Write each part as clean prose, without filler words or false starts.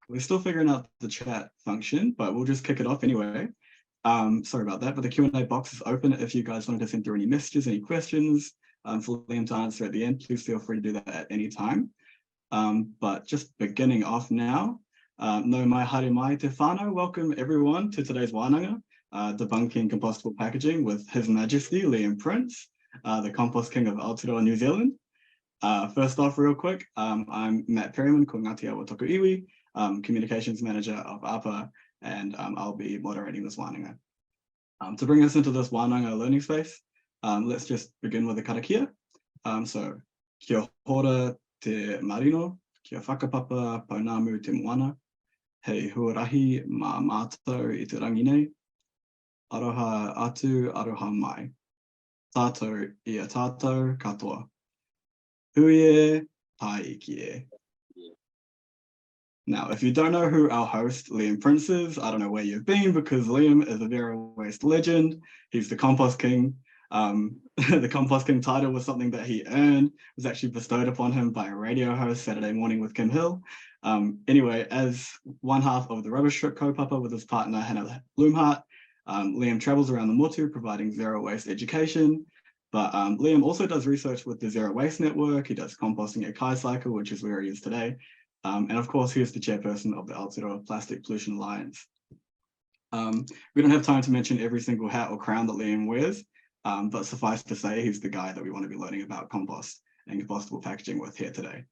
We're still figuring out the chat function, but we'll just kick it off anyway. Sorry about that, but the Q&A box is open if you guys wanted to send through any messages, any questions for Liam to answer at the end. Please feel free to do that at any time. But just beginning off now, no mai haere mai te whānau. Welcome everyone to today's wānanga, Debunking Compostable Packaging with His Majesty Liam Prince, the Compost King of Aotearoa, New Zealand. First off, real quick, I'm Matt Perryman, ko Ngāti Awa Toku Iwi, Communications Manager of APA, and I'll be moderating this wānanga. To bring us into this wānanga learning space, let's just begin with the karakia. So, kia hora te marino, kia whakapapa paunamu te moana, hei huarahi mā mātou I te rangi nei, aroha atu, aroha mai, tātou I a tātou katoa, hui e, tai iki e. Now, if you don't know who our host, Liam Prince, is, I don't know where you've been, because Liam is a zero waste legend. He's the Compost King. The Compost King title was something that he earned. It was actually bestowed upon him by a radio host, Saturday Morning with Kim Hill. Anyway, as one half of the Rubbish Strip kaupapa with his partner, Hannah Bloomhart, Liam travels around the motu providing zero waste education. But Liam also does research with the Zero Waste Network. He does composting at Kaicycle, which is where he is today. And of course, he is the chairperson of the Aotearoa Plastic Pollution Alliance. We don't have time to mention every single hat or crown that Liam wears, but suffice to say, he's the guy that we want to be learning about compost and compostable packaging with here today.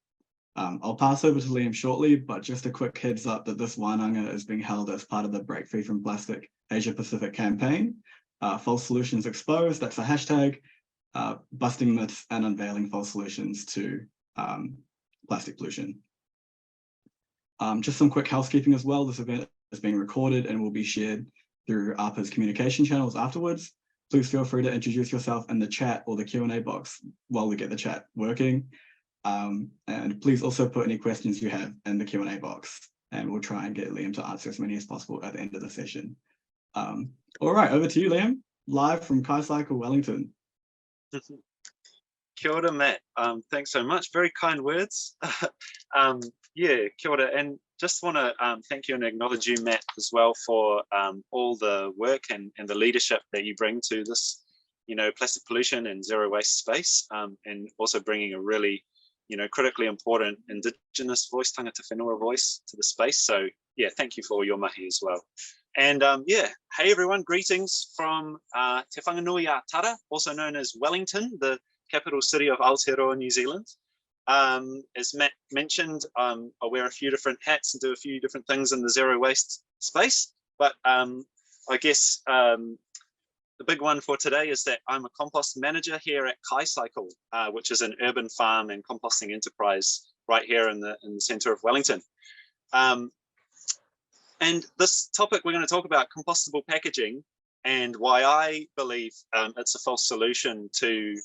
I'll pass over to Liam shortly, but just a quick heads up that this wānanga is being held as part of the Break Free from Plastic Asia Pacific campaign. False Solutions Exposed, that's a hashtag, busting myths and unveiling false solutions to plastic pollution. Just some quick housekeeping as well. This event is being recorded and will be shared through APA's communication channels afterwards. Please feel free to introduce yourself in the chat or the Q&A box while we get the chat working. And please also put any questions you have in the Q&A box, and we'll try and get Liam to answer as many as possible at the end of the session. All right, over to you, Liam, live from Kaicycle, Wellington. Kia ora, Matt. Thanks so much. Very kind words. Yeah, kia ora. And just want to thank you and acknowledge you, Matt, as well for all the work and the leadership that you bring to this, plastic pollution and zero waste space, and also bringing a really, critically important Indigenous voice, tangata whenua voice to the space. So yeah, thank you for all your mahi as well. And yeah, hey everyone, greetings from Te Whanganui a Tara, also known as Wellington, the capital city of Aotearoa, New Zealand. As Matt mentioned, I wear a few different hats and do a few different things in the zero waste space. But I guess the big one for today is that I'm a compost manager here at Kaicycle, which is an urban farm and composting enterprise right here in the center of Wellington. And this topic, we're going to talk about compostable packaging and why I believe it's a false solution to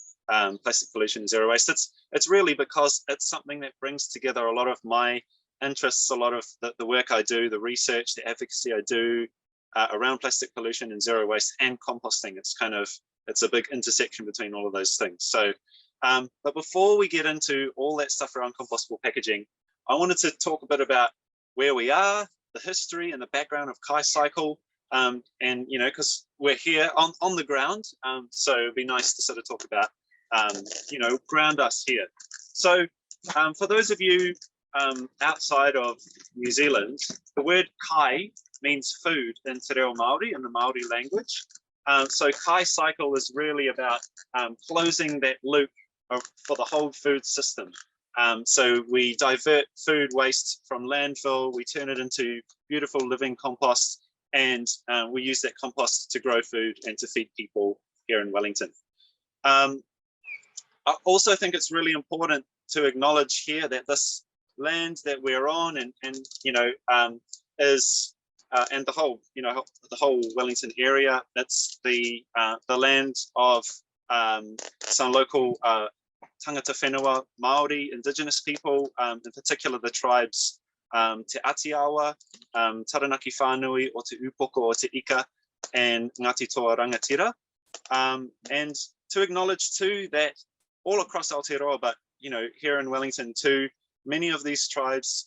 plastic pollution and zero waste. It's really because it's something that brings together a lot of my interests, a lot of the work I do, the research, the advocacy I do around plastic pollution and zero waste and composting. It's a big intersection between all of those things. So, but before we get into all that stuff around compostable packaging, I wanted to talk a bit about where we are, the history and the background of Kaicycle, and because we're here on the ground, so it'd be nice to sort of talk about ground us here. So for those of you outside of New Zealand, the word kai means food in Te Reo Māori, in the Māori language. So Kaicycle is really about closing that loop for the whole food system. So we divert food waste from landfill, we turn it into beautiful living compost, and we use that compost to grow food and to feed people here in Wellington. I also think it's really important to acknowledge here that this land that we're on and is and the whole Wellington area, that's the land of some local tangata whenua Māori Indigenous people, in particular the tribes Te Aotearoa, Taranaki Whānui, o Te Upoko, o Te Ika, and Ngāti Toa Rangatira. And to acknowledge too that all across Aotearoa, but here in Wellington too, many of these tribes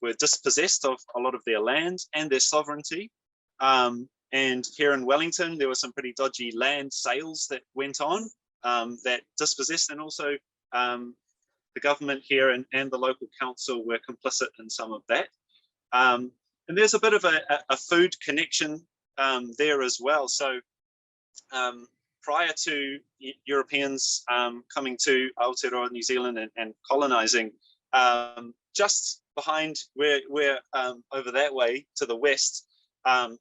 were dispossessed of a lot of their land and their sovereignty. And here in Wellington, there were some pretty dodgy land sales that went on that dispossessed, and also the government here and the local council were complicit in some of that. And there's a bit of a food connection there as well. So prior to Europeans coming to Aotearoa, New Zealand, and colonizing, just behind where over that way to the west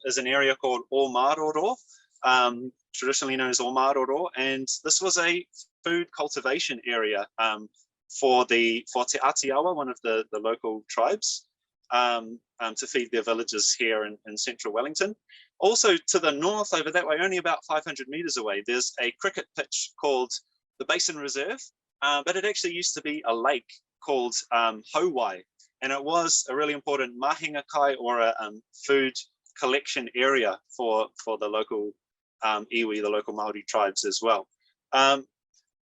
is an area called Aotearoa, traditionally known as Aotearoa, and this was a food cultivation area for Te Aotearoa, one of the local tribes, to feed their villages here in central Wellington. Also to the north over that way, only about 500 meters away, there's a cricket pitch called the Basin Reserve, but it actually used to be a lake called Hauwai, and it was a really important mahinga kai, or a food collection area for the local iwi, the local Māori tribes as well.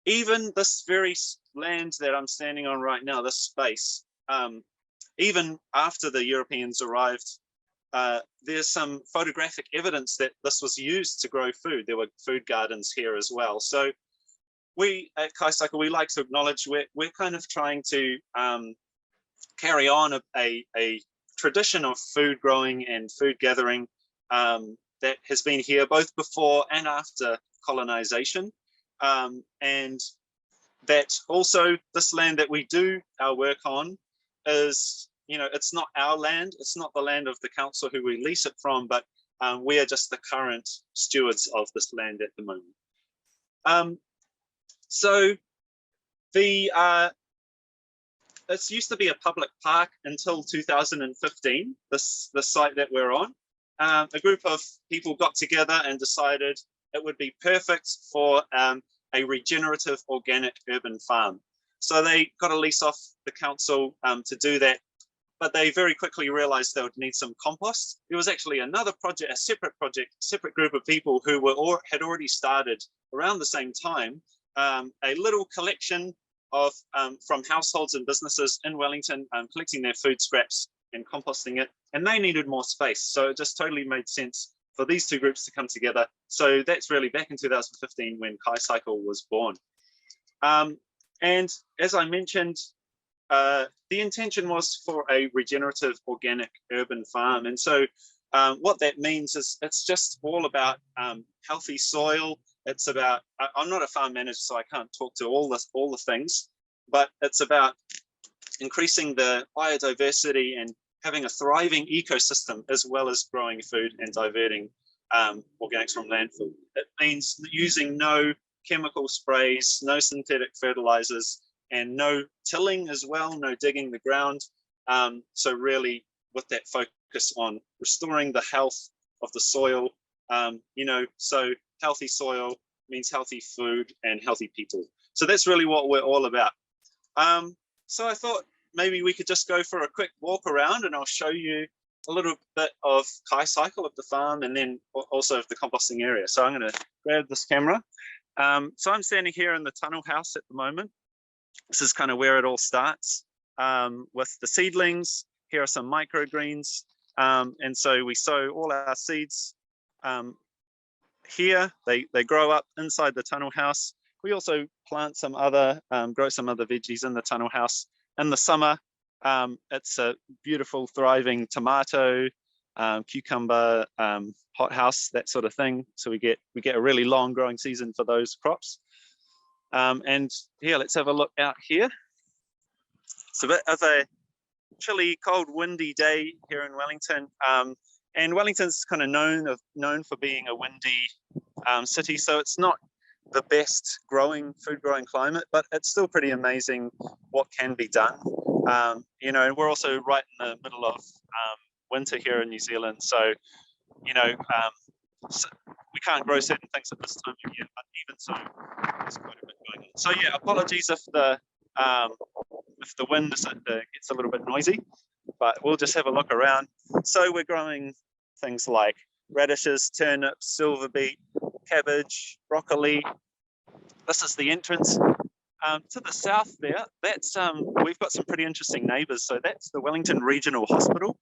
Even this very land that I'm standing on right now, this space, even after the Europeans arrived, there's some photographic evidence that this was used to grow food. There were food gardens here as well. So we at Kaicycle, we like to acknowledge we're kind of trying to carry on a tradition of food growing and food gathering that has been here both before and after colonization. And that also this land that we do our work on is, it's not our land, it's not the land of the council who we lease it from, but we are just the current stewards of this land at the moment. So it used to be a public park until 2015, the site that we're on. A group of people got together and decided it would be perfect for a regenerative organic urban farm. So they got a lease off the council to do that, but they very quickly realized they would need some compost. There was actually another project, a separate group of people who had already started around the same time, a little collection of from households and businesses in Wellington, collecting their food scraps and composting it, and they needed more space. So it just totally made sense for these two groups to come together. So that's really back in 2015 when Kaicycle was born. And as I mentioned, the intention was for a regenerative organic urban farm. And so what that means is it's just all about healthy soil. It's about, I'm not a farm manager, so I can't talk to all the things, but it's about increasing the biodiversity and having a thriving ecosystem, as well as growing food and diverting organics from landfill. It means using no chemical sprays, no synthetic fertilizers, and no tilling as well, no digging the ground. So really with that focus on restoring the health of the soil, so healthy soil means healthy food and healthy people. So that's really what we're all about. So I thought maybe we could just go for a quick walk around, and I'll show you a little bit of Kaicycle, of the farm, and then also of the composting area. So I'm going to grab this camera. So I'm standing here in the tunnel house at the moment. This is kind of where it all starts with the seedlings. Here are some microgreens. And so we sow all our seeds here. They grow up inside the tunnel house. We also plant some other, grow some other veggies in the tunnel house. In the summer, it's a beautiful, thriving tomato, cucumber, hothouse, that sort of thing. So we get a really long growing season for those crops. And here, let's have a look out here. It's a bit of a chilly, cold, windy day here in Wellington. And Wellington's kind of known for being a windy city, so it's not the best food growing climate, but it's still pretty amazing what can be done. And we're also right in the middle of winter here in New Zealand, so so we can't grow certain things at this time of year, but even so, there's quite a bit going on. So yeah, apologies if the wind gets a little bit noisy, but we'll just have a look around. So we're growing things like radishes, turnips, silver beet, cabbage, broccoli. This is the entrance To the south there, that's we've got some pretty interesting neighbours. So that's the Wellington Regional Hospital.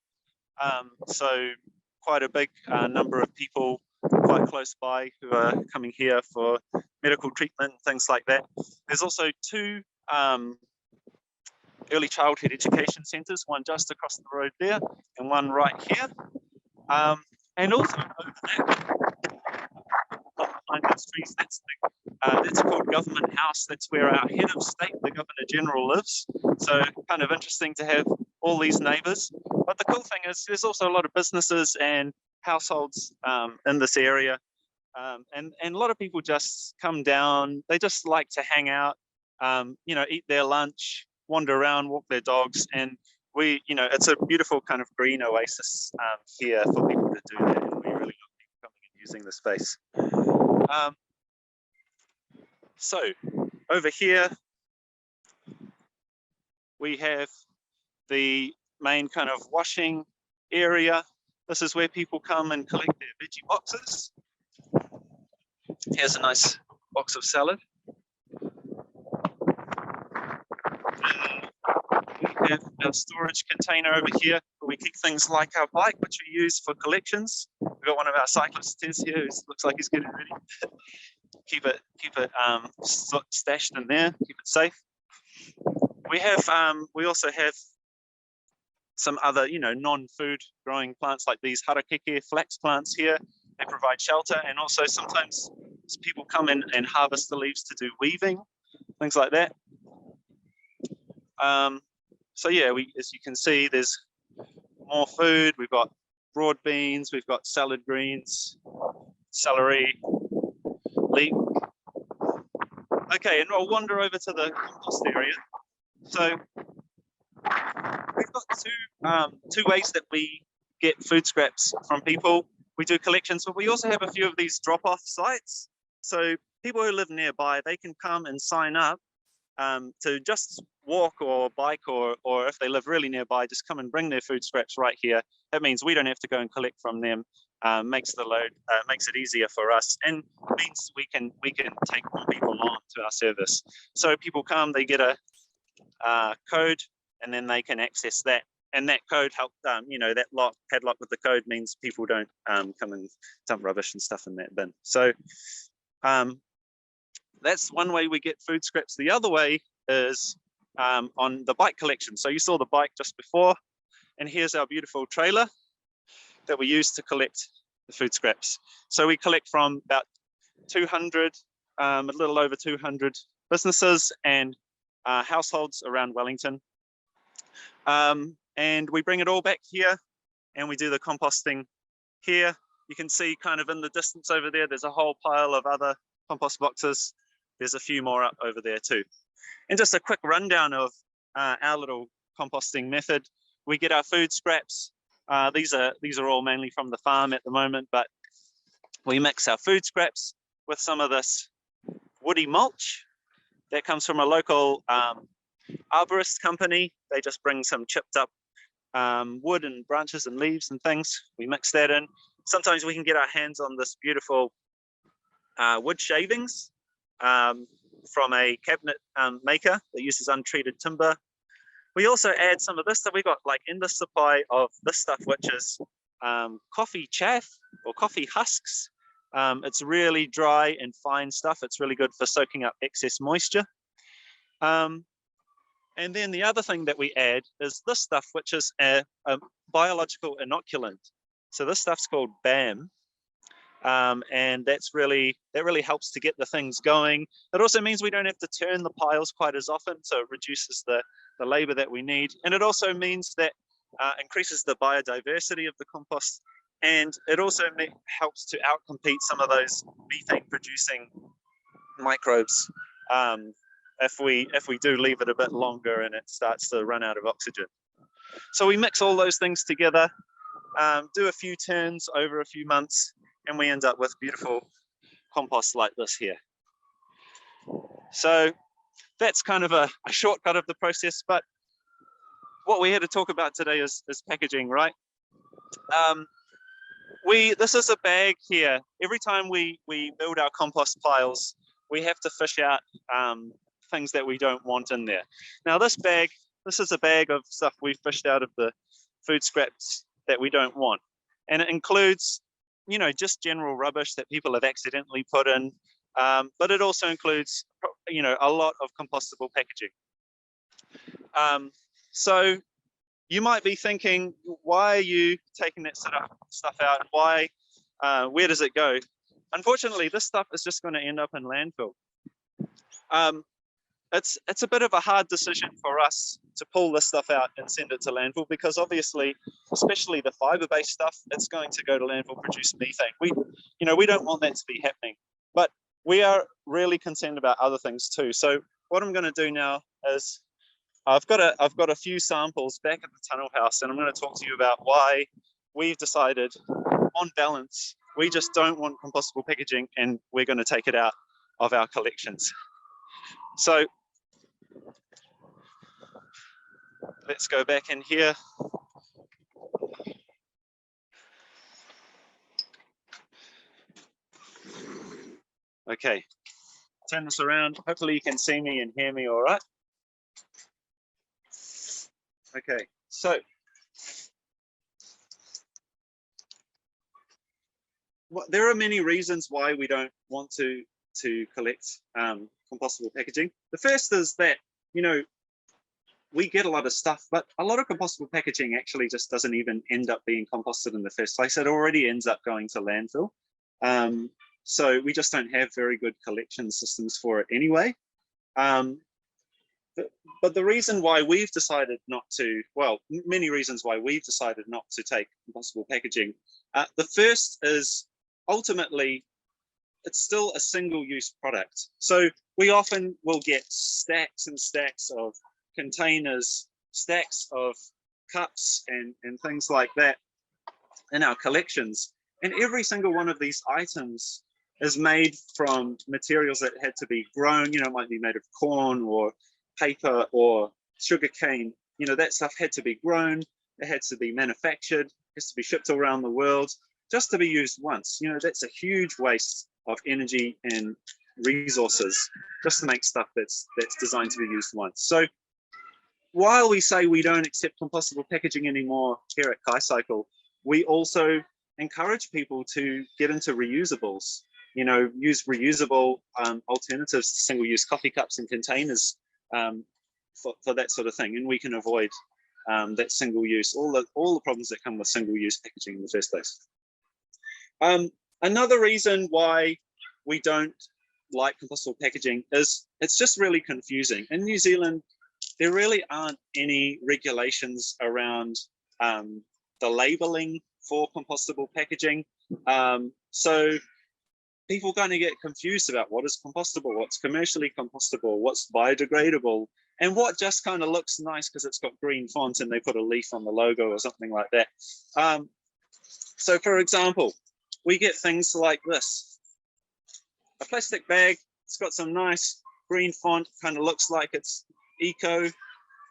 So quite a big number of people quite close by who are coming here for medical treatment, things like that. There's also two early childhood education centres, one just across the road there and one right here. And also over there, behind those trees, that's called Government House. That's where our head of state, the Governor General, lives. So kind of interesting to have all these neighbours. But the cool thing is there's also a lot of businesses and households in this area. And a lot of people just come down. They just like to hang out, eat their lunch, wander around, walk their dogs. And it's a beautiful kind of green oasis here for people to do that. And we really love people coming and using the space. So over here, we have the main kind of washing area. This is where people come and collect their veggie boxes. Here's a nice box of salad. We have our storage container over here where we keep things like our bike, which we use for collections. We've got one of our cyclists here who looks like he's getting ready. Keep it stashed in there, keep it safe. We also have some other, non-food growing plants like these harakeke flax plants here. They provide shelter, and also sometimes people come in and harvest the leaves to do weaving, things like that. So yeah, as you can see, there's more food. We've got broad beans, we've got salad greens, celery, leek. Okay, and I'll wander over to the compost area. So we've got two ways that we get food scraps from people. We do collections, but we also have a few of these drop-off sites. So people who live nearby, they can come and sign up to just walk or bike, or if they live really nearby, just come and bring their food scraps right here. That means we don't have to go and collect from them. Makes it easier for us, and means we can take more people on to our service. So people come, they get a code, and then they can access that. And that code helps, that padlock with the code means people don't come and dump rubbish and stuff in that bin. So that's one way we get food scraps. The other way is on the bike collection. So you saw the bike just before, and here's our beautiful trailer that we use to collect the food scraps. So we collect from about 200, a little over 200 businesses and households around Wellington. And we bring it all back here and we do the composting here. You can see kind of in the distance over there, there's a whole pile of other compost boxes. There's a few more up over there too. And just a quick rundown of our little composting method. We get our food scraps. These are all mainly from the farm at the moment, but we mix our food scraps with some of this woody mulch that comes from a local arborist company. They just bring some chipped up wood and branches and leaves and things. We mix that in. Sometimes we can get our hands on this beautiful wood shavings from a cabinet maker that uses untreated timber. We also add some of this stuff. We got like endless supply of this stuff, which is coffee chaff or coffee husks. It's really dry and fine stuff. It's really good for soaking up excess moisture. And then the other thing that we add is this stuff, which is a biological inoculant. So this stuff's called BAM. And that really helps to get the things going. It also means we don't have to turn the piles quite as often, so it reduces the labor that we need. And it also means that increases the biodiversity of the compost, and it also helps to outcompete some of those methane producing microbes if we do leave it a bit longer and it starts to run out of oxygen. So we mix all those things together, do a few turns over a few months, and we end up with beautiful compost like this here. So that's kind of a shortcut of the process, but what we're here to talk about today is packaging, right? This is a bag here. Every time we build our compost piles, we have to fish out things that we don't want in there. Now this is a bag of stuff we fished out of the food scraps that we don't want. And it includes, you know, just general rubbish that people have accidentally put in. But it also includes, you know, a lot of compostable packaging. So you might be thinking, why are you taking that sort of stuff out? Why, where does it go? Unfortunately, this stuff is just going to end up in landfill. It's a bit of a hard decision for us to pull this stuff out and send it to landfill, because obviously, especially the fiber-based stuff, it's going to go to landfill, produce methane. We don't want that to be happening, but we are really concerned about other things too. So what I'm going to do now is I've got a few samples back at the tunnel house, and I'm going to talk to you about why we've decided, on balance, we just don't want compostable packaging, and we're going to take it out of our collections. So let's go back in here. Okay, turn this around. Hopefully you can see me and hear me all right. Okay, so there are many reasons why we don't want to collect compostable packaging. The first is that, you know, we get a lot of stuff, but a lot of compostable packaging actually just doesn't even end up being composted in the first place. It already ends up going to landfill. So we just don't have very good collection systems for it anyway. But the reason why we've decided not to, well, many reasons why we've decided not to take compostable packaging. The first is ultimately, it's still a single-use product. So we often will get stacks and stacks of containers, stacks of cups and things like that in our collections. And every single one of these items is made from materials that had to be grown. You know, it might be made of corn or paper or sugarcane. You know, that stuff had to be grown, it had to be manufactured, it has to be shipped around the world just to be used once. You know, that's a huge waste of energy and resources just to make stuff that's designed to be used once. So while we say we don't accept compostable packaging anymore here at Kaicycle, we also encourage people to get into reusables. You know, use reusable alternatives to single-use coffee cups and containers for that sort of thing, and we can avoid that single-use, all the problems that come with single-use packaging in the first place. Another reason why we don't like compostable packaging is it's just really confusing. In New Zealand, there really aren't any regulations around the labeling for compostable packaging. So people are going to get confused about what is compostable, what's commercially compostable, what's biodegradable, and what just kind of looks nice because it's got green font and they put a leaf on the logo or something like that. So for example, we get things like this. A plastic bag, it's got some nice green font, kind of looks like it's eco,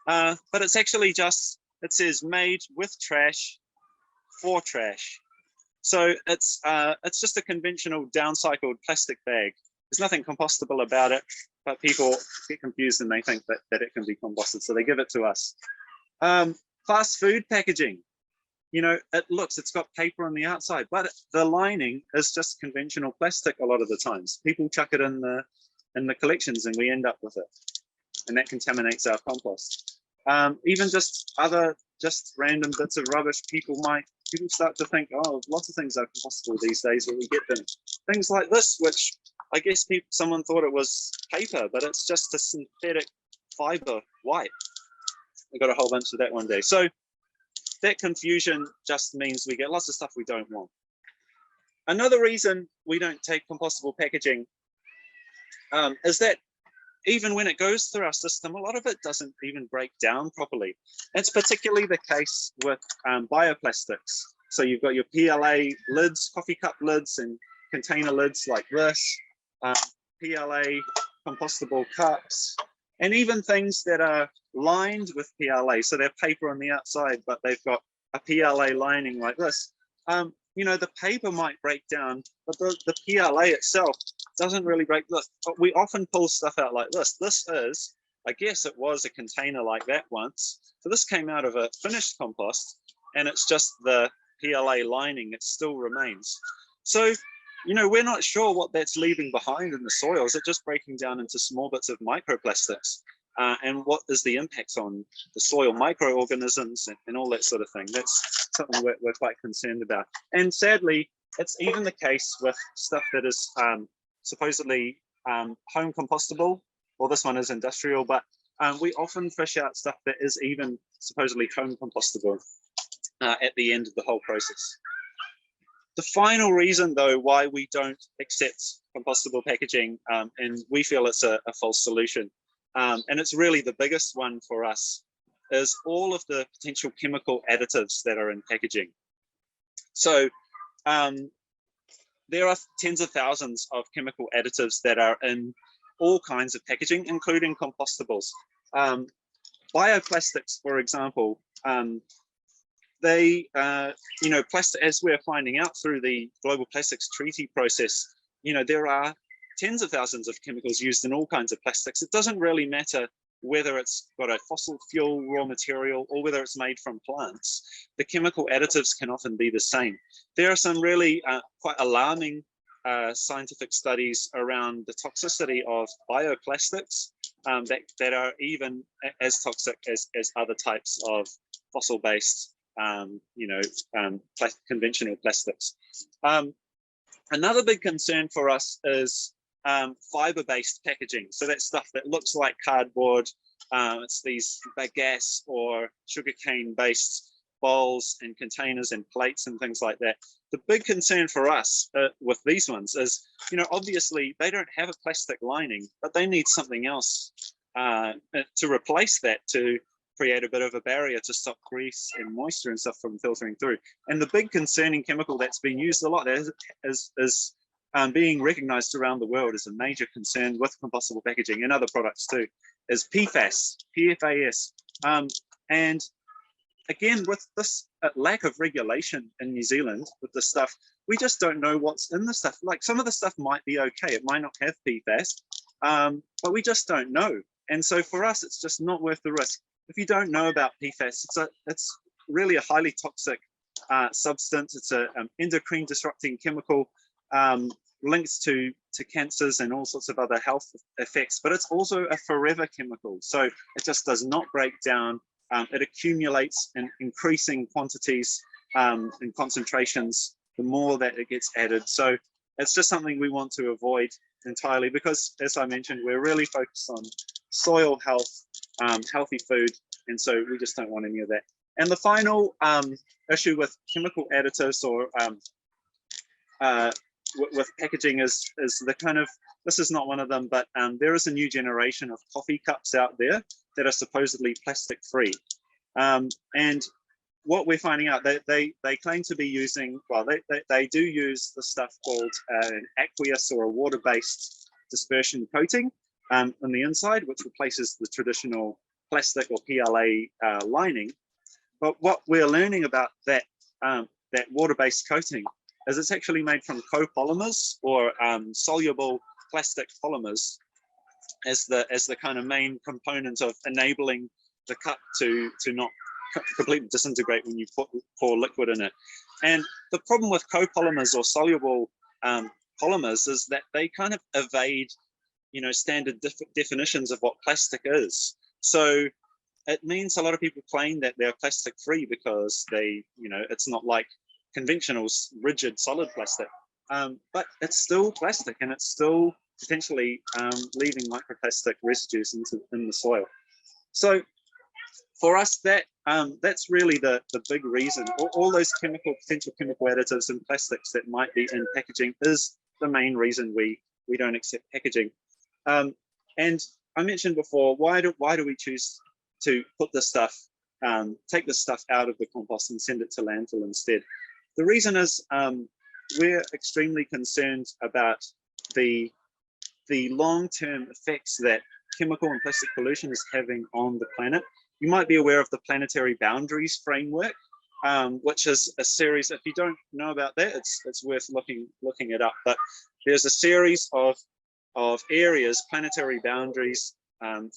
but it's actually just, it says made with trash for trash. So it's just a conventional downcycled plastic bag. There's nothing compostable about it, but people get confused and they think that it can be composted, so they give it to us. Fast food packaging, you know, it's got paper on the outside, but the lining is just conventional plastic a lot of the times. People chuck it in the collections and we end up with it, and that contaminates our compost. Even just random bits of rubbish, people start to think, oh, lots of things are compostable these days when we get them. Things like this, which I guess someone thought it was paper, but it's just a synthetic fiber white. I got a whole bunch of that one day. So that confusion just means we get lots of stuff we don't want. Another reason we don't take compostable packaging is that even when it goes through our system, a lot of it doesn't even break down properly. It's particularly the case with bioplastics. So you've got your PLA lids, coffee cup lids and container lids like this, PLA compostable cups, and even things that are lined with PLA. So they're paper on the outside, but they've got a PLA lining like this. the paper might break down, but the PLA itself doesn't really break. Look, we often pull stuff out like this. This is, I guess it was a container like that once. So this came out of a finished compost, and it's just the PLA lining, it still remains. So, we're not sure what that's leaving behind in the soil. Is it just breaking down into small bits of microplastics? And what is the impact on the soil microorganisms and all that sort of thing? That's something we're quite concerned about. And sadly, it's even the case with stuff that is supposedly home compostable, or this one is industrial, but we often fish out stuff that is even supposedly home compostable at the end of the whole process. The final reason, though, why we don't accept compostable packaging, and we feel it's a false solution, and it's really the biggest one for us, is all of the potential chemical additives that are in packaging. So there are tens of thousands of chemical additives that are in all kinds of packaging, including compostables. Bioplastics, for example, they, plastic, as we're finding out through the Global Plastics Treaty process, there are tens of thousands of chemicals used in all kinds of plastics. It doesn't really matter whether it's got a fossil fuel raw material or whether it's made from plants. The chemical additives can often be the same. There are some really quite alarming scientific studies around the toxicity of bioplastics that are even as toxic as other types of fossil-based conventional plastics. Another big concern for us is fiber-based packaging. So that's stuff that looks like cardboard. It's these bagasse or sugarcane-based bowls and containers and plates and things like that. The big concern for us with these ones is, obviously they don't have a plastic lining, but they need something else to replace that, to create a bit of a barrier to stop grease and moisture and stuff from filtering through. And the big concerning chemical that's been used a lot is being recognized around the world as a major concern with compostable packaging and other products too, is PFAS, PFAS. And again, with this lack of regulation in New Zealand with this stuff, we just don't know what's in the stuff. Like some of the stuff might be okay, it might not have PFAS, but we just don't know. And so for us, it's just not worth the risk. If you don't know about PFAS, it's really a highly toxic substance. It's an endocrine disrupting chemical linked to cancers and all sorts of other health effects, but it's also a forever chemical. So it just does not break down. It accumulates in increasing quantities and concentrations the more that it gets added. So it's just something we want to avoid entirely because, as I mentioned, we're really focused on soil health, healthy food, and so we just don't want any of that. And the final issue with chemical additives or with packaging is the kind of, this is not one of them, but there is a new generation of coffee cups out there that are supposedly plastic free. And what we're finding out, they claim to be using, well, they do use the stuff called an aqueous or a water-based dispersion coating on the inside, which replaces the traditional plastic or PLA lining. But what we're learning about that water-based coating is it's actually made from copolymers or soluble plastic polymers as the kind of main component of enabling the cup to not completely disintegrate when you pour liquid in it. And the problem with copolymers or soluble polymers is that they kind of evade, standard definitions of what plastic is. So it means a lot of people claim that they're plastic free because they, it's not like conventional rigid solid plastic, but it's still plastic and it's still potentially leaving microplastic residues in the soil. So for us, that's really the big reason. All those potential chemical additives and plastics that might be in packaging is the main reason we don't accept packaging. And I mentioned before, why do we choose to put this stuff, take this stuff out of the compost and send it to landfill instead? The reason is we're extremely concerned about the long-term effects that chemical and plastic pollution is having on the planet. You might be aware of the planetary boundaries framework, which is a series. If you don't know about that, it's worth looking it up. But there's a series of areas, planetary boundaries,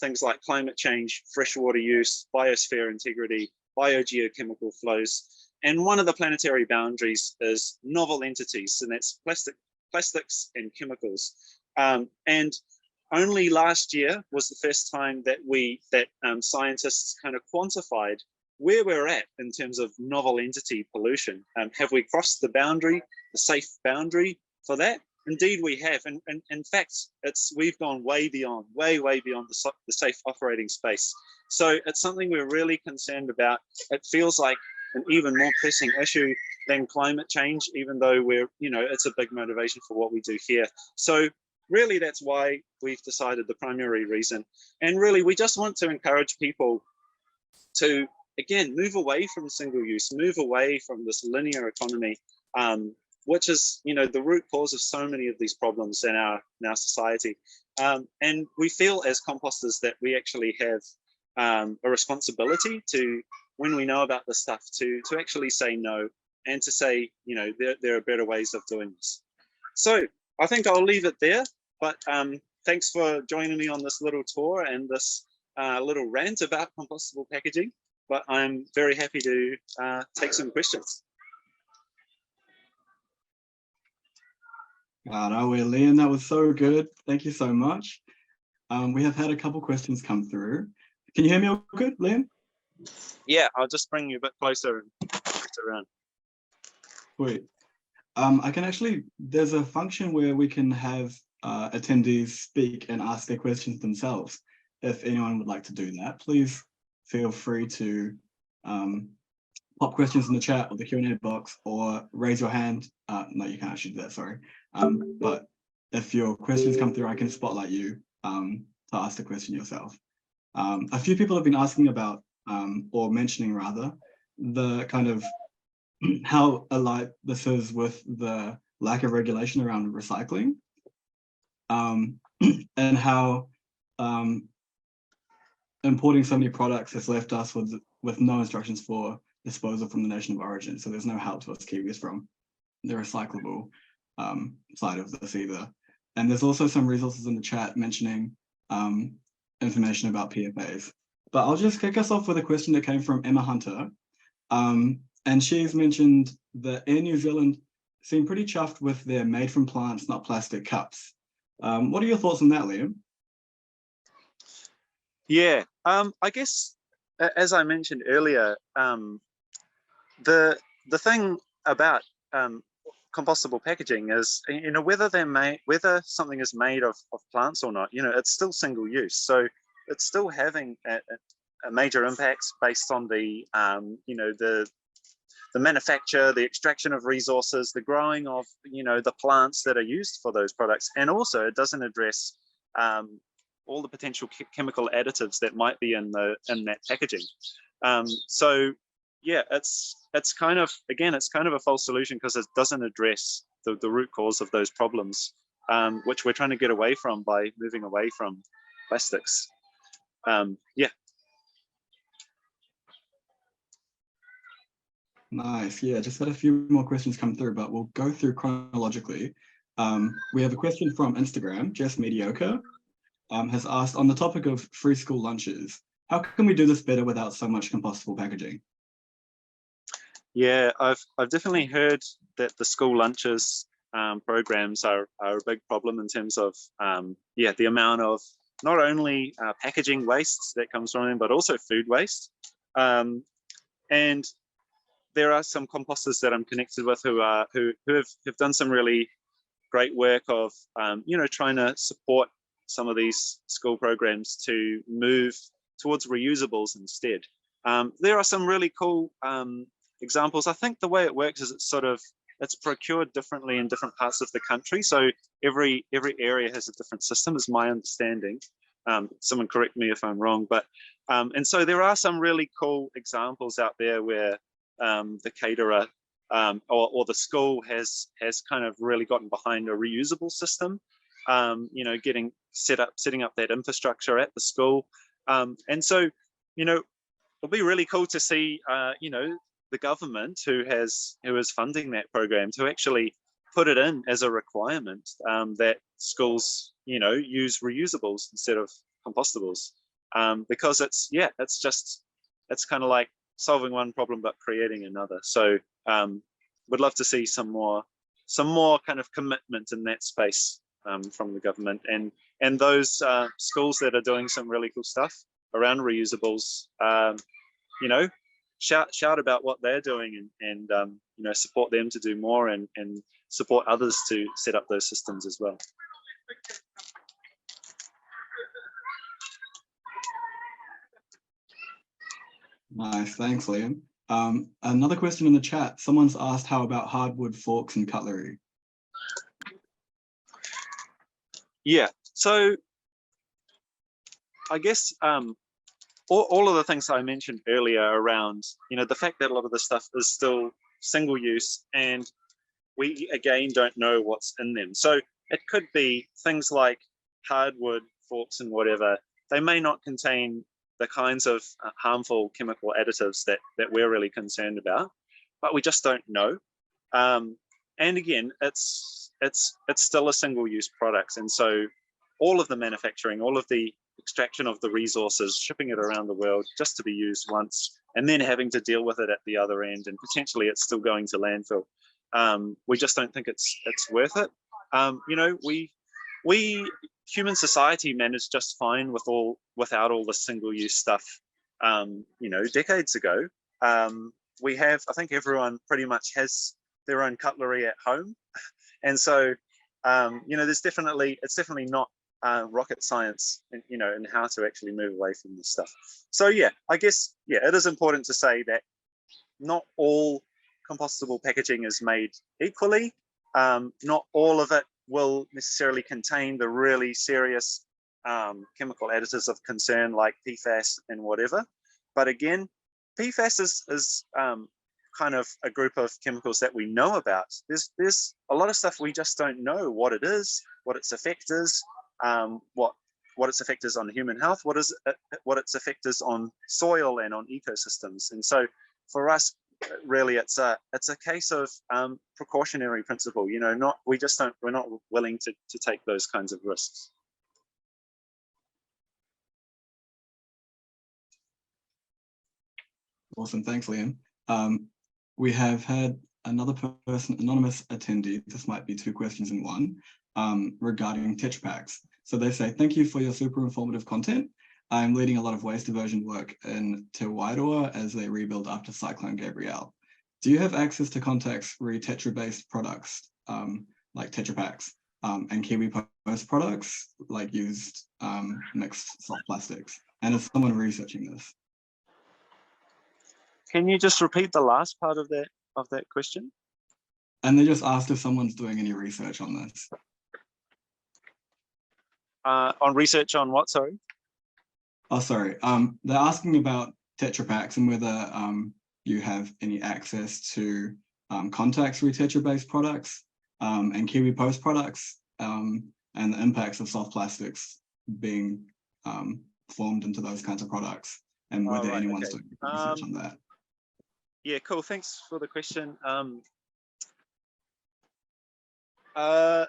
things like climate change, freshwater use, biosphere integrity, biogeochemical flows. And one of the planetary boundaries is novel entities, and that's plastics and chemicals. And only last year was the first time that scientists kind of quantified where we're at in terms of novel entity pollution. Have we crossed the boundary, the safe boundary for that? Indeed, we have. And in fact, we've gone way beyond the safe operating space. So it's something we're really concerned about. It feels like an even more pressing issue than climate change, even though it's a big motivation for what we do here. So really, that's why we've decided the primary reason. And really, we just want to encourage people to, again, move away from single use, move away from this linear economy, which is, the root cause of so many of these problems in our society. And we feel as composters that we actually have a responsibility to, when we know about this stuff, to actually say no, and to say, there are better ways of doing this. So I think I'll leave it there, but thanks for joining me on this little tour and this little rant about compostable packaging, but I'm very happy to take some questions. No, Liam, that was so good. Thank you so much. We have had a couple questions come through. Can you hear me all good, Liam? Yeah, I'll just bring you a bit closer and around. Wait, I can actually, there's a function where we can have attendees speak and ask their questions themselves. If anyone would like to do that, please feel free to pop questions in the chat or the Q&A box, or raise your hand. No, you can't actually do that, sorry. But if your questions come through, I can spotlight you to ask the question yourself. A few people have been asking about, or mentioning rather, the kind of how alike this is with the lack of regulation around recycling, and how importing so many products has left us with no instructions for disposal from the nation of origin. So there's no help to us Kiwis from the recyclable side of this either. And there's also some resources in the chat mentioning information about PFAs. But I'll just kick us off with a question that came from Emma Hunter. And she's mentioned that Air New Zealand seem pretty chuffed with their made from plants, not plastic cups. What are your thoughts on that, Liam? Yeah, I guess, as I mentioned earlier, the thing about compostable packaging is, whether something is made of plants or not, it's still single use. So it's still having a major impacts based on the manufacture, the extraction of resources, the growing of the plants that are used for those products, and also it doesn't address all the potential chemical additives that might be in that packaging. So yeah, it's kind of a false solution, because it doesn't address the root cause of those problems, which we're trying to get away from by moving away from plastics. Yeah. Nice. Yeah, just had a few more questions come through, but we'll go through chronologically. We have a question from Instagram. Just Mediocre has asked, on the topic of free school lunches, how can we do this better without so much compostable packaging? Yeah, I've definitely heard that the school lunches programs are a big problem in terms of the amount of not only packaging waste that comes from them, but also food waste. And there are some composters that I'm connected with who have done some really great work of trying to support some of these school programs to move towards reusables instead. There are some really cool examples. I think the way it works is it's procured differently in different parts of the country. So every area has a different system, is my understanding. Someone correct me if I'm wrong, but and so there are some really cool examples out there where the caterer or the school has kind of really gotten behind a reusable system, setting up that infrastructure at the school. And so, it'll be really cool to see, the government who is funding that program to actually put it in as a requirement that schools, use reusables instead of compostables, because it's kind of like solving one problem but creating another. So would love to see some more kind of commitment in that space from the government, and those schools that are doing some really cool stuff around reusables, shout about what they're doing, and support them to do more, and support others to set up those systems as well. Nice, thanks, Liam. Another question in the chat. Someone's asked, how about hardwood forks and cutlery? Yeah, so I guess all of the things I mentioned earlier around, the fact that a lot of the stuff is still single use, and we again don't know what's in them. So it could be things like hardwood forks and whatever. They may not contain the kinds of harmful chemical additives that we're really concerned about, but we just don't know. And again, it's still a single-use product, and so all of the manufacturing, all of the extraction of the resources, shipping it around the world just to be used once, and then having to deal with it at the other end, and potentially it's still going to landfill. We just don't think it's worth it. We human society managed just fine without all the single-use stuff. Decades ago. We have, I think everyone pretty much has their own cutlery at home, and so it's definitely not rocket science, in how to actually move away from this stuff. So yeah, I guess it is important to say that not all compostable packaging is made equally. Not all of it will necessarily contain the really serious chemical additives of concern like PFAS and whatever. But again, PFAS is kind of a group of chemicals that we know about. There's a lot of stuff we just don't know what it is, what its effect is, what its effect is on human health, what its effect is on soil and on ecosystems. And so for us, really, it's a case of precautionary principle. We're not willing to take those kinds of risks. Awesome, thanks, Liam. We have had another person, anonymous attendee. This might be two questions in one, regarding Tetra Paks. So they say, thank you for your super informative content. I'm leading a lot of waste diversion work in Te Aotearoa as they rebuild after Cyclone Gabrielle. Do you have access to contacts re-Tetra-based products like Tetra Paks and Kiwi Post products like used mixed soft plastics? And is someone researching this? Can you just repeat the last part of that question? And they just asked if someone's doing any research on this. On research on what, sorry? Oh, sorry. They're asking about Tetra Paks and whether you have any access to contacts re-Tetra-based products and Kiwi Post products and the impacts of soft plastics being formed into those kinds of products, and whether anyone's doing research on that. Yeah, cool. Thanks for the question. I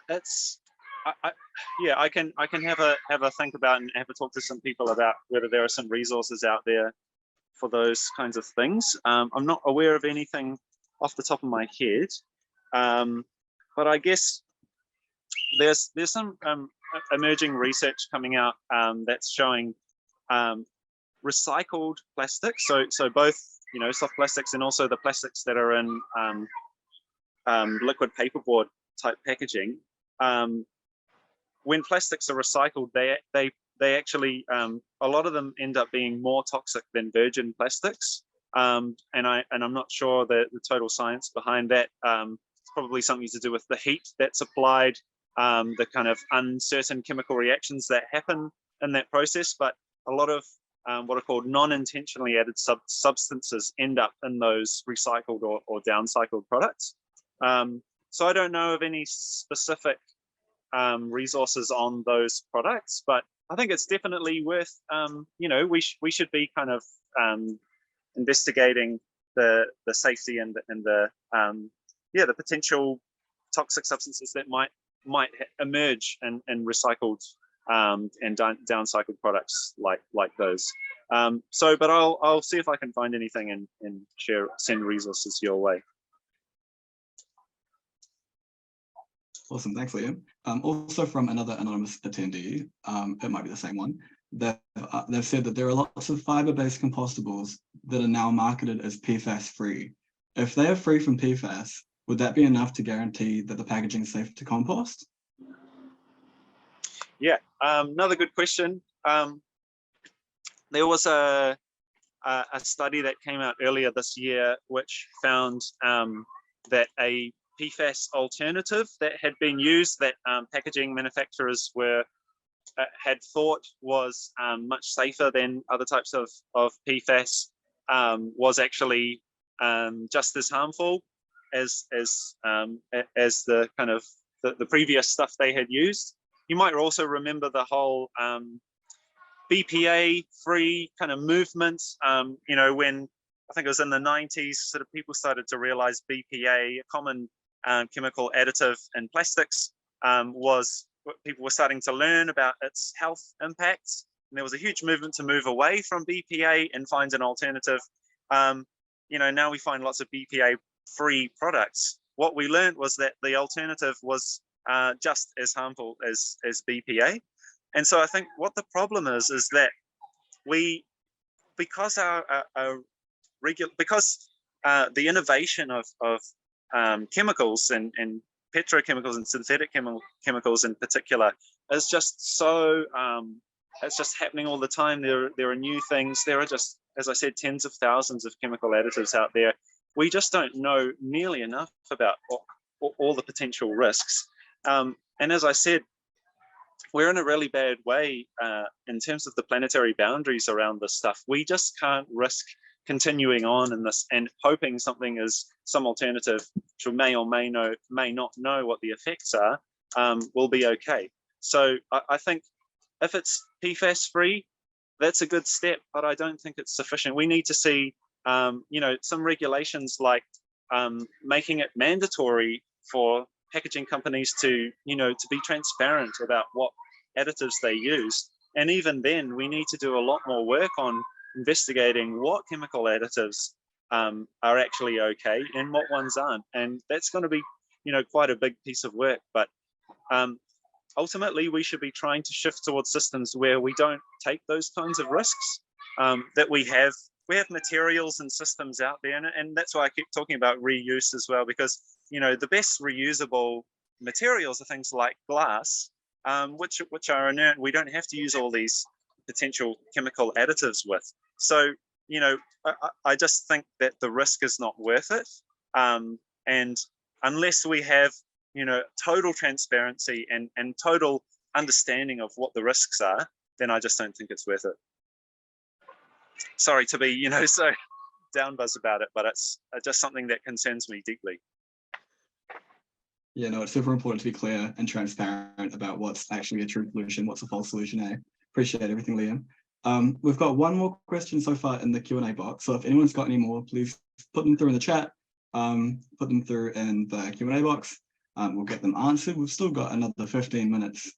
can have a think about and have a talk to some people about whether there are some resources out there for those kinds of things. I'm not aware of anything off the top of my head, but I guess there's some emerging research coming out that's showing recycled plastics. So both soft plastics and also the plastics that are in liquid paperboard type packaging. When plastics are recycled, they actually a lot of them end up being more toxic than virgin plastics, and I'm not sure the total science behind that. It's probably something to do with the heat that's applied, the kind of uncertain chemical reactions that happen in that process. But a lot of what are called non-intentionally added substances end up in those recycled or downcycled products. So I don't know of any specific resources on those products, but I think it's definitely worth, we should be kind of investigating the safety and the the potential toxic substances that might emerge in recycled and downcycled products like those. But I'll see if I can find anything and send resources your way. Awesome, thanks, Liam. Also from another anonymous attendee, it might be the same one, they've said that there are lots of fiber-based compostables that are now marketed as PFAS-free. If they are free from PFAS, would that be enough to guarantee that the packaging is safe to compost? Yeah, another good question. There was a study that came out earlier this year which found that a PFAS alternative that had been used, that packaging manufacturers had thought was much safer than other types of PFAS, was actually just as harmful as the kind of the previous stuff they had used. You might also remember the whole BPA-free kind of movement. You know, when I think it was in the 90s, sort of people started to realize BPA, a common chemical additive in plastics, was what people were starting to learn about its health impacts. And there was a huge movement to move away from BPA and find an alternative. You know, now we find lots of BPA-free products. What we learned was that the alternative was just as harmful as BPA. And so I think what the problem is that because the innovation of chemicals and petrochemicals and synthetic chemicals in particular is just so it's just happening all the time. There are new things. There are just, as I said, tens of thousands of chemical additives out there. We just don't know nearly enough about all the potential risks. And as I said, we're in a really bad way in terms of the planetary boundaries around this stuff. We just can't risk continuing on in this and hoping something is some alternative, which may or may not know what the effects are, will be okay. So I think if it's PFAS free, that's a good step, but I don't think it's sufficient. We need to see, you know, some regulations like making it mandatory for packaging companies to, you know, to be transparent about what additives they use. And even then, we need to do a lot more work on investigating what chemical additives are actually okay and what ones aren't. And that's going to be, you know, quite a big piece of work. But ultimately, we should be trying to shift towards systems where we don't take those kinds of risks, that we have materials and systems out there. And that's why I keep talking about reuse as well, because, you know, the best reusable materials are things like glass, which are inert. We don't have to use all these potential chemical additives with. So, you know, I just think that the risk is not worth it. And unless we have, you know, total transparency and total understanding of what the risks are, then I just don't think it's worth it. Sorry to be, you know, so down buzz about it, but it's just something that concerns me deeply. Yeah, no, it's super important to be clear and transparent about what's actually a true solution, what's a false solution, eh? Appreciate everything, Liam. We've got one more question so far in the Q&A box, so if anyone's got any more, please put them through in the chat, put them through in the Q&A box. We'll get them answered. We've still got another 15 minutes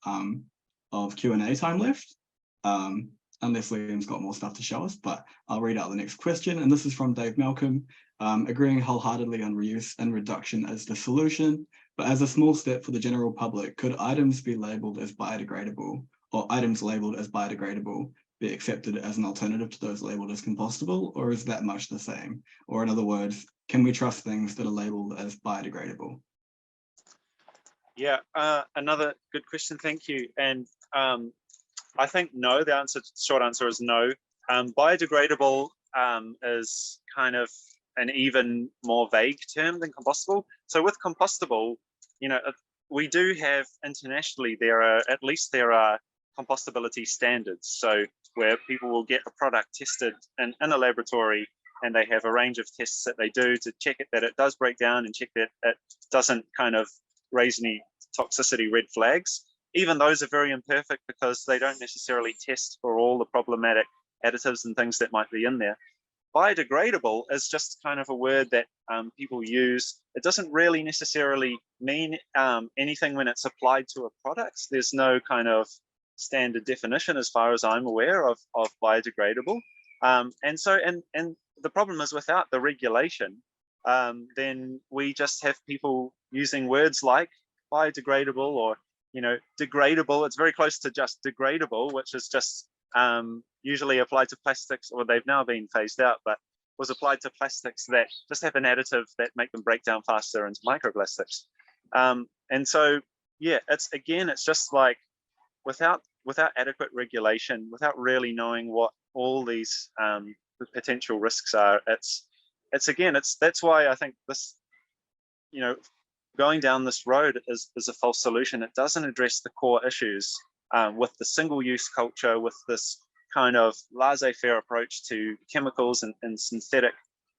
of Q&A time left, unless Liam's got more stuff to show us, but I'll read out the next question. And this is from Dave Malcolm, agreeing wholeheartedly on reuse and reduction as the solution, but as a small step for the general public, could items be labeled as biodegradable, or items labeled as biodegradable be accepted as an alternative to those labeled as compostable, or is that much the same? Or in other words, can we trust things that are labeled as biodegradable? Yeah, another good question, thank you. And I think no, the short answer is no. Biodegradable is kind of an even more vague term than compostable. So with compostable, you know, we do have internationally, there are compostability standards. So where people will get a product tested in a laboratory, and they have a range of tests that they do to check it, that it does break down, and check that it doesn't kind of raise any toxicity red flags. Even those are very imperfect because they don't necessarily test for all the problematic additives and things that might be in there. biodegradable is just kind of a word that people use. It doesn't really necessarily mean anything when it's applied to a product. There's no kind of standard definition as far as I'm aware of biodegradable. And the problem is, without the regulation, then we just have people using words like biodegradable or, you know, degradable. It's very close to just degradable, which is just usually applied to plastics, or they've now been phased out, but was applied to plastics that just have an additive that make them break down faster into microplastics. And so, yeah, it's just like without adequate regulation, without really knowing what all these potential risks are, that's why I think this, you know, going down this road is a false solution. It doesn't address the core issues with the single-use culture, with this kind of laissez-faire approach to chemicals and synthetic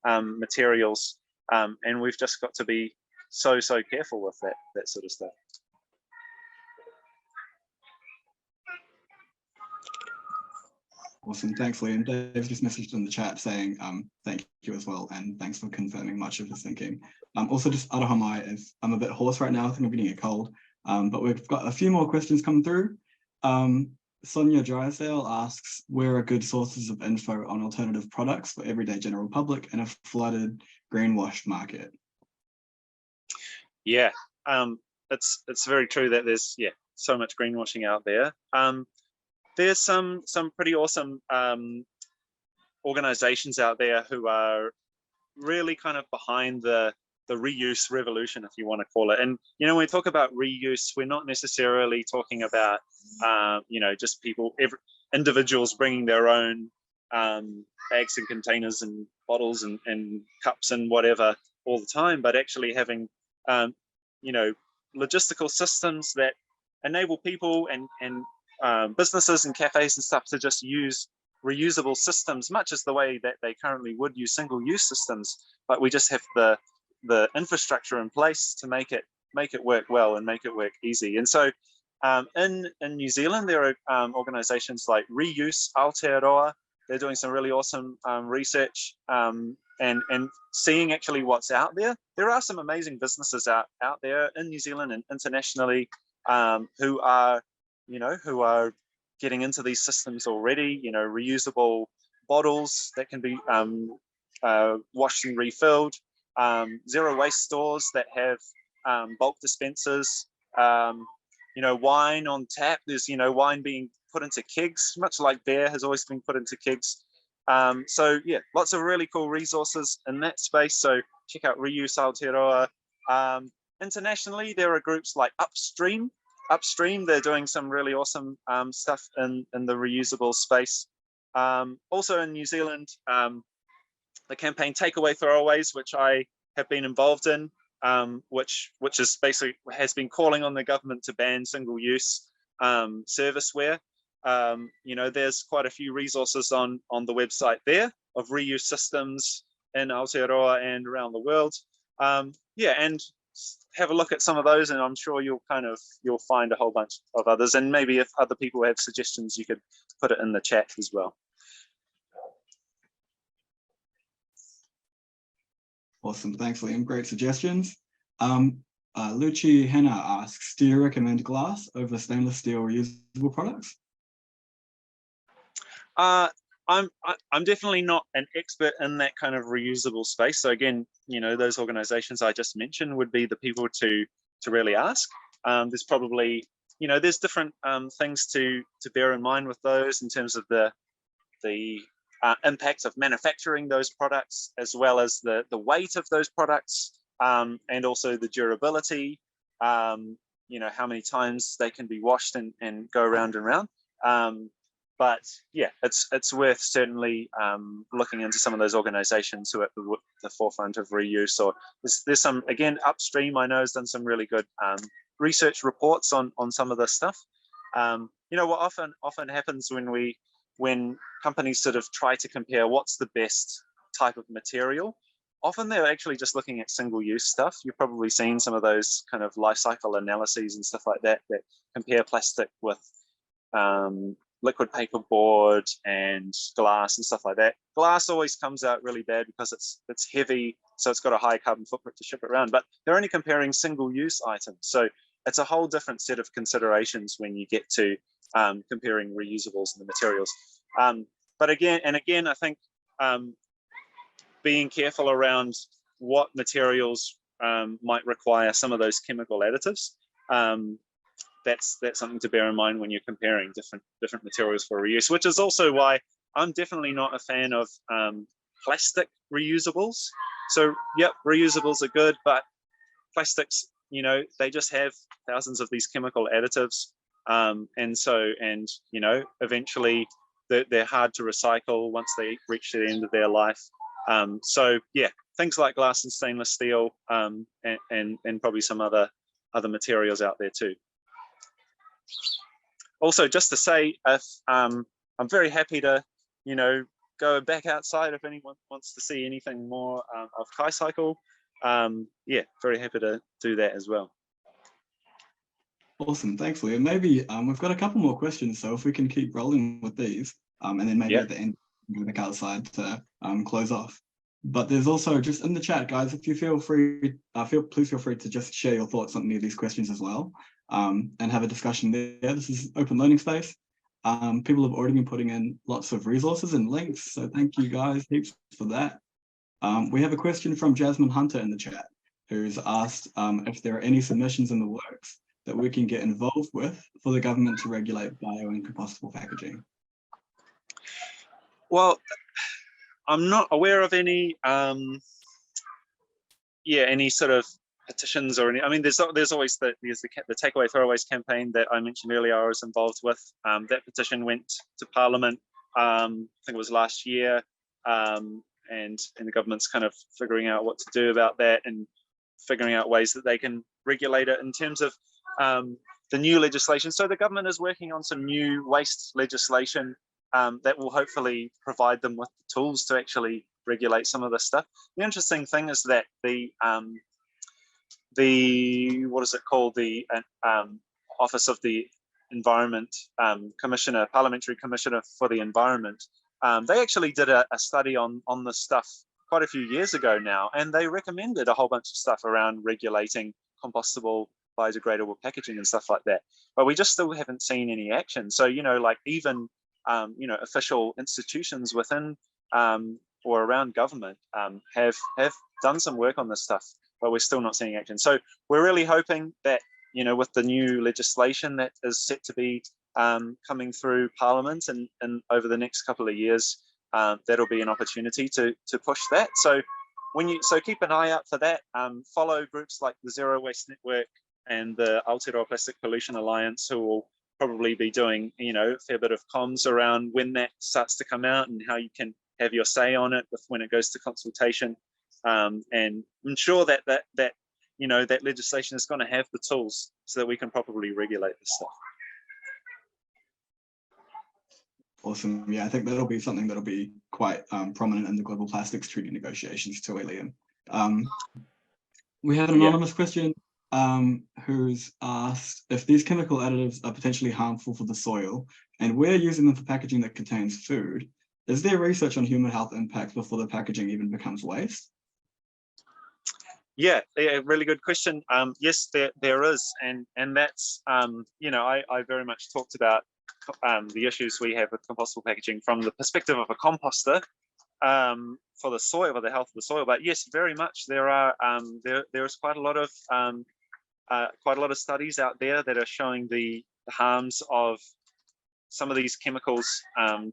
materials, and we've just got to be so careful with that sort of stuff. Awesome, thanks, Liam. Dave's just messaged in the chat saying thank you as well, and thanks for confirming much of his thinking. Also, just aroha mai, is I'm a bit hoarse right now. I think I'm getting a cold, but we've got a few more questions coming through. Sonia Drysdale asks, where are good sources of info on alternative products for everyday general public in a flooded greenwash market? Yeah, it's very true that there's so much greenwashing out there. There's some pretty awesome organizations out there who are really kind of behind the reuse revolution, if you want to call it. And, you know, when we talk about reuse, we're not necessarily talking about, you know, just individuals bringing their own bags and containers and bottles and cups and whatever all the time, but actually having, you know, logistical systems that enable people and businesses and cafes and stuff to just use reusable systems, much as the way that they currently would use single-use systems, but we just have the infrastructure in place to make it work well and make it work easy. And so in New Zealand, there are organizations like Reuse Aotearoa. They're doing some really awesome research and seeing actually what's out there. There are some amazing businesses out there in New Zealand and internationally who are getting into these systems already. You know, reusable bottles that can be washed and refilled, zero waste stores that have bulk dispensers, you know, wine on tap. There's, you know, wine being put into kegs, much like beer has always been put into kegs. So yeah, lots of really cool resources in that space. So check out Reuse Aotearoa. Internationally, there are groups like Upstream. They're doing some really awesome stuff in the reusable space. Also in New Zealand, the campaign Takeaway Throwaways, which I have been involved in, which is basically has been calling on the government to ban single-use serviceware. You know, there's quite a few resources on the website there of reuse systems in Aotearoa and around the world. Yeah, and have a look at some of those, and I'm sure you'll find a whole bunch of others. And maybe if other people have suggestions, you could put it in the chat as well. Awesome, thanks, Liam. Great suggestions. Luci Henna asks, do you recommend glass over stainless steel reusable products? I'm definitely not an expert in that kind of reusable space. So again, you know, those organizations I just mentioned would be the people to really ask. There's probably, you know, there's different things to bear in mind with those in terms of the impact of manufacturing those products, as well as the weight of those products, and also the durability, you know, how many times they can be washed and go around and around. But yeah, it's worth certainly looking into some of those organizations who are at the forefront of reuse. Or there's some, again, Upstream, I know, has done some really good research reports on some of this stuff. You know, what often happens when companies sort of try to compare what's the best type of material, often they're actually just looking at single-use stuff. You've probably seen some of those kind of life cycle analyses and stuff like that that compare plastic with liquid paper board and glass and stuff like that. Glass always comes out really bad because it's heavy, so it's got a high carbon footprint to ship it around, but they're only comparing single-use items. So it's a whole different set of considerations when you get to comparing reusables and the materials. But again, I think being careful around what materials might require some of those chemical additives. That's something to bear in mind when you're comparing different materials for reuse, which is also why I'm definitely not a fan of plastic reusables. So yep, reusables are good, but plastics, they just have thousands of these chemical additives, and eventually they're hard to recycle once they reach the end of their life. So yeah, things like glass and stainless steel, and probably some other materials out there too. Also, just to say, if I'm very happy to, go back outside if anyone wants to see anything more of Kaicycle. Yeah, very happy to do that as well. Awesome, thanks, Liam. Maybe we've got a couple more questions, so if we can keep rolling with these, and then maybe at the end, go back outside to close off. But there's also just in the chat, guys, if you feel free, please feel free to just share your thoughts on any of these questions as well, and have a discussion there. This is open learning space. People have already been putting in lots of resources and links, so thank you guys heaps for that. We have a question from Jasmine Hunter in the chat, who's asked if there are any submissions in the works that we can get involved with for the government to regulate bio and compostable packaging. Well, I'm not aware of any, any sort of petitions or any. I mean, there's always the takeaway throwaways campaign that I mentioned earlier. I was involved with. That petition went to Parliament. I think it was last year, and the government's kind of figuring out what to do about that and figuring out ways that they can regulate it in terms of the new legislation. So the government is working on some new waste legislation that will hopefully provide them with the tools to actually regulate some of this stuff. The interesting thing is that the what is it called, the Office of the Environment Commissioner, Parliamentary Commissioner for the Environment, they actually did a study on this stuff quite a few years ago now, and they recommended a whole bunch of stuff around regulating compostable, biodegradable packaging and stuff like that. But we just still haven't seen any action. So, like even official institutions within or around government have done some work on this stuff, but we're still not seeing action. So we're really hoping that, with the new legislation that is set to be coming through Parliament and over the next couple of years, that'll be an opportunity to push that. So keep an eye out for that. Follow groups like the Zero Waste Network and the Aotearoa Plastic Pollution Alliance, who will probably be doing a fair bit of comms around when that starts to come out and how you can have your say on it when it goes to consultation, and ensure that that legislation is going to have the tools so that we can properly regulate this stuff. Awesome. Yeah, I think that'll be something that'll be quite prominent in the global plastics treaty negotiations too, Liam. We have an anonymous question who's asked if these chemical additives are potentially harmful for the soil and we're using them for packaging that contains food. Is there research on human health impacts before the packaging even becomes waste? Yeah, really good question. Yes, there is, and that's I very much talked about the issues we have with compostable packaging from the perspective of a composter for the soil, for the health of the soil. But yes, very much there are there's quite a lot of studies out there that are showing the harms of some of these chemicals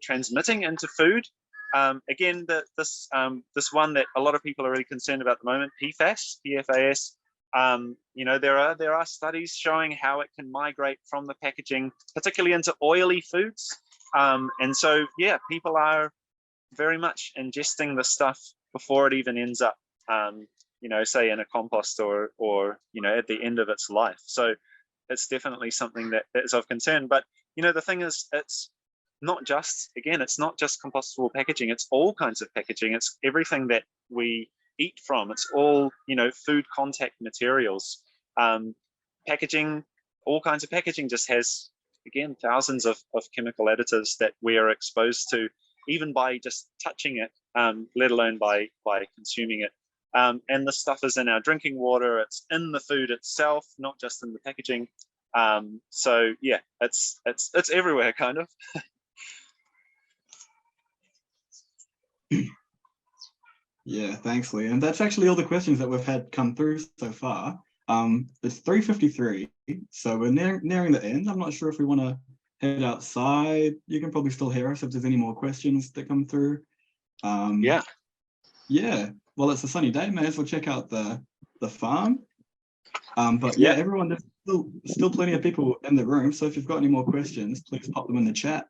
transmitting into food. Again, this one that a lot of people are really concerned about at the moment, PFAS. There are studies showing how it can migrate from the packaging, particularly into oily foods. And so, yeah, people are very much ingesting the stuff before it even ends up, say in a compost or at the end of its life. So it's definitely something that is of concern. But, the thing is, it's not just compostable packaging. It's all kinds of packaging. It's everything that we eat from. It's all, food contact materials. Packaging, all kinds of packaging just has again, thousands of chemical additives that we are exposed to, even by just touching it, let alone by consuming it. And this stuff is in our drinking water, it's in the food itself, not just in the packaging. So yeah, it's everywhere, kind of. Yeah, thanks, Liam. That's actually all the questions that we've had come through so far. It's 3:53, so we're nearing the end. I'm not sure if we want to head outside. You can probably still hear us if there's any more questions that come through. Yeah. Well, it's a sunny day. May as well check out the farm. But yeah, everyone, there's still plenty of people in the room. So if you've got any more questions, please pop them in the chat.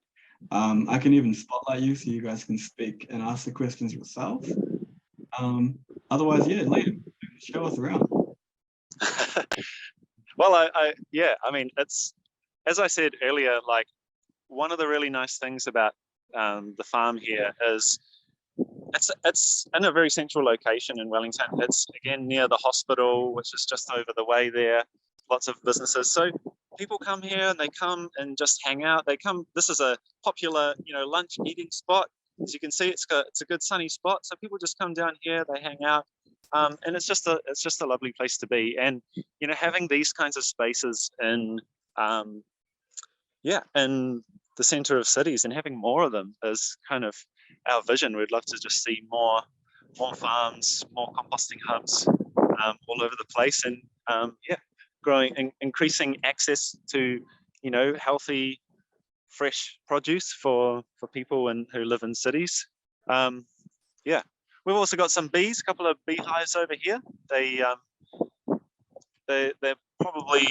I can even spotlight you so you guys can speak and ask the questions yourself. Otherwise, yeah, Liam, show us around. Well, I mean, it's, as I said earlier, like, one of the really nice things about the farm here is it's in a very central location in Wellington. It's, again, near the hospital, which is just over the way there. Lots of businesses. So people come here and they come and just hang out. This is a popular, lunch eating spot. As you can see, it's a good sunny spot. So people just come down here, they hang out. And it's just a lovely place to be. And, having these kinds of spaces in the center of cities and having more of them is kind of our vision. We'd love to just see more farms, more composting hubs all over the place, and growing and increasing access to healthy, fresh produce for people who live in cities. We've also got some bees, a couple of beehives over here. They're probably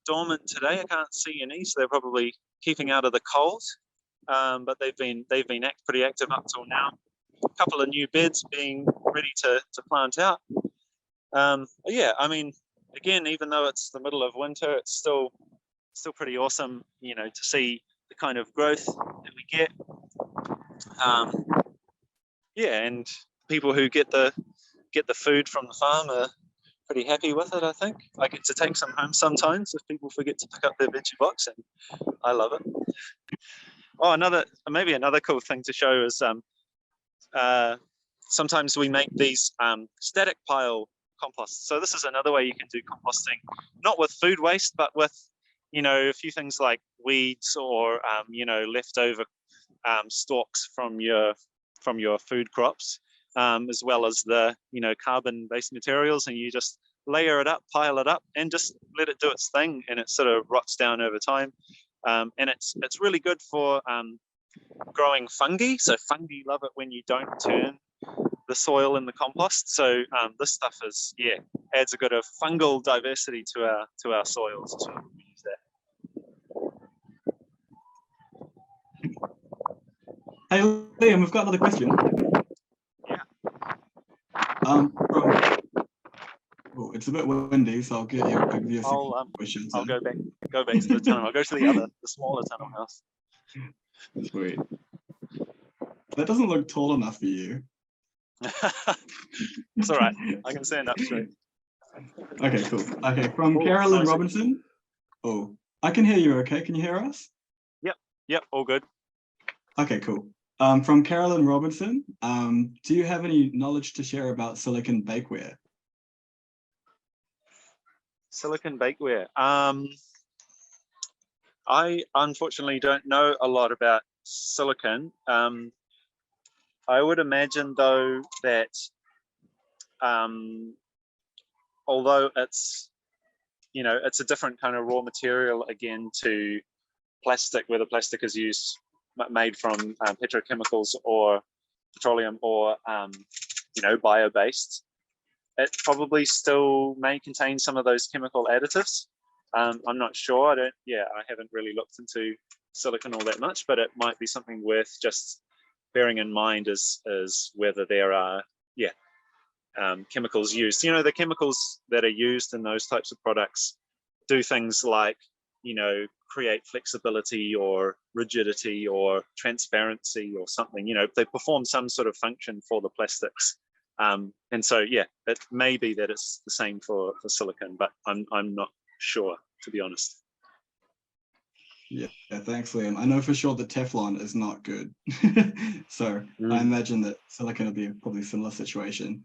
dormant today. I can't see any, so they're probably keeping out of the cold. But they've been pretty active up till now. A couple of new beds being ready to plant out. I mean, again, even though it's the middle of winter, it's still pretty awesome, to see the kind of growth that we get. And people who get the food from the farm are pretty happy with it. I think I get to take some home sometimes if people forget to pick up their veggie box, and I love it. Oh, maybe another cool thing to show is sometimes we make these static pile composts. So this is another way you can do composting, not with food waste, but with a few things like weeds or leftover stalks from your food crops, as well as the carbon-based materials, and you just layer it up, pile it up, and just let it do its thing, and it sort of rots down over time. And it's really good for growing fungi. So fungi love it when you don't turn the soil in the compost. So this stuff adds a bit of fungal diversity to our soils. So we use that. Hey Liam, we've got another question. It's a bit windy, so I'll give you a question. I'll go back to the tunnel. I'll go to the smaller tunnel house. Sweet. That doesn't look tall enough for you. It's all right. I can stand up straight. Okay, cool. Okay, from Carolyn Robinson. Oh, I can hear you. Okay, can you hear us? Yep. All good. Okay, cool. From Carolyn Robinson, do you have any knowledge to share about silicon bakeware? Silicon bakeware. I unfortunately don't know a lot about silicon. I would imagine though that although it's it's a different kind of raw material again to plastic, where the plastic is made from petrochemicals or petroleum or bio-based, it probably still may contain some of those chemical additives. I'm not sure. I haven't really looked into silicon all that much, but it might be something worth just bearing in mind as whether there are chemicals used. The chemicals that are used in those types of products do things like create flexibility or rigidity or transparency or something. They perform some sort of function for the plastics. And so it may be that it's the same for silicon, but I'm not sure, to be honest. Yeah, thanks, Liam. I know for sure that Teflon is not good. So I imagine that silicon will be a probably similar situation.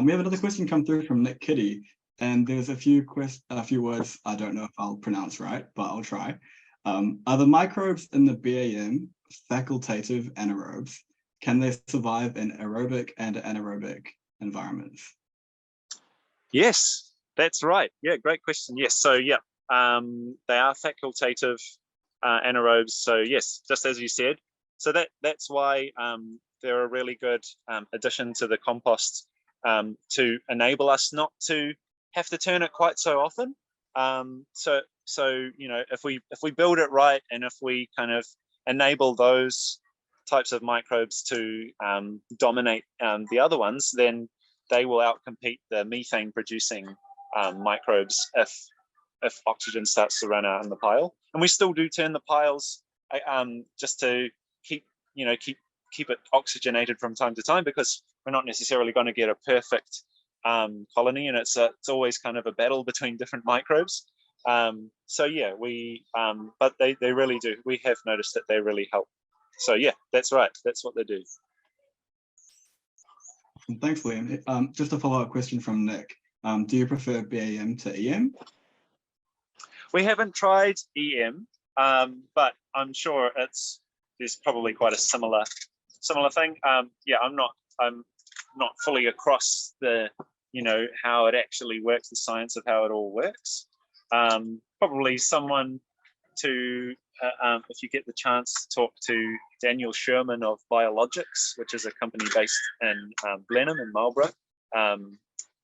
We have another question come through from Nick Kitty, and there's a few words I don't know if I'll pronounce right, but I'll try. Are the microbes in the BAM facultative anaerobes? Can they survive in aerobic and anaerobic environments? Yes, that's right. Yeah, great question. Yes, so yeah, they are facultative anaerobes. So yes, just as you said. So that's why they're a really good addition to the compost to enable us not to have to turn it quite so often. So you know, if we build it right, and if we kind of enable those types of microbes to dominate the other ones, then they will outcompete the methane producing microbes if oxygen starts to run out in the pile. And we still do turn the piles just to keep it oxygenated from time to time, because we're not necessarily going to get a perfect colony, and it's always kind of a battle between different microbes. So yeah, but they really do. We have noticed that they really help. So yeah, that's right. That's what they do. Thanks, Liam. Just a follow-up question from Nick. Do you prefer BAM to EM? We haven't tried EM, but I'm sure there's probably quite a similar thing. Yeah, I'm not fully across the how it actually works, the science of how it all works. Probably someone to if you get the chance to talk to Daniel Sherman of Biologics, which is a company based in Blenheim in Marlborough.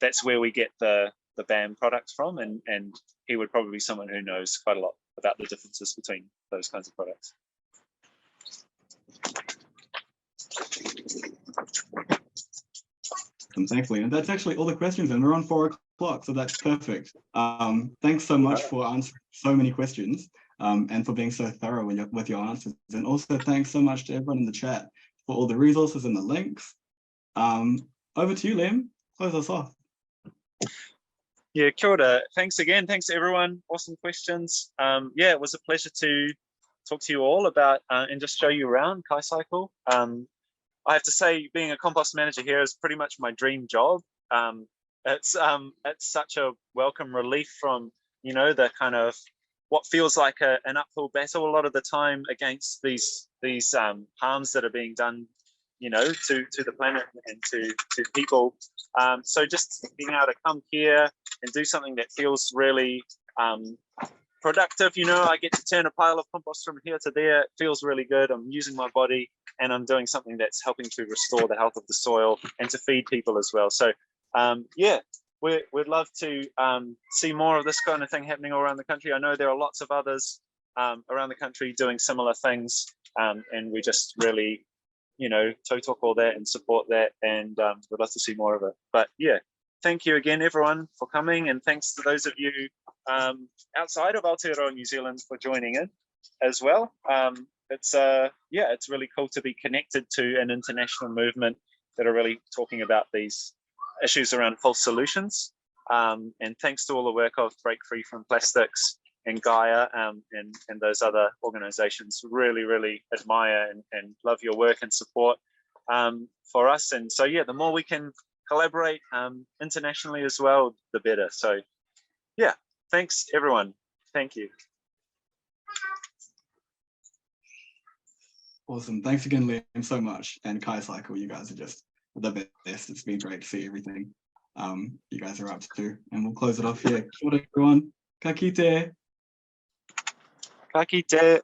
That's where we get the BAM products from, and he would probably be someone who knows quite a lot about the differences between those kinds of products. Thankfully, and that's actually all the questions, and we're on 4 o'clock, so that's perfect. Thanks so much for answering so many questions, and for being so thorough with your answers. And also thanks so much to everyone in the chat for all the resources and the links. Over to you, Liam. Close us off. Yeah, kia ora. Thanks again. Thanks everyone. Awesome questions. Yeah, it was a pleasure to talk to you all about and just show you around Kaicycle. I have to say, being a compost manager here is pretty much my dream job. It's such a welcome relief from the kind of what feels like an uphill battle a lot of the time against these harms that are being done to the planet and to people. So just being able to come here and do something that feels really productive. I get to turn a pile of compost from here to there. It feels really good. I'm using my body, and I'm doing something that's helping to restore the health of the soil and to feed people as well. So yeah, we'd love to see more of this kind of thing happening all around the country. I know there are lots of others around the country doing similar things, and we just really toe talk all that and support that, and we'd love to see more of it. But yeah, thank you again everyone for coming, and thanks to those of you outside of Aotearoa, New Zealand, for joining in as well. It's really cool to be connected to an international movement that are really talking about these issues around false solutions. And thanks to all the work of Break Free from Plastics and Gaia and those other organizations. Really, really admire and love your work and support for us. And so yeah, the more we can collaborate internationally as well, the better. So yeah, thanks everyone. Thank you. Awesome. Thanks again, Liam, so much. And Kaicycle, you guys are just the best. It's been great to see everything you guys are up to. And we'll close it off here. Kia ora, everyone. Ka kite. Ka kite.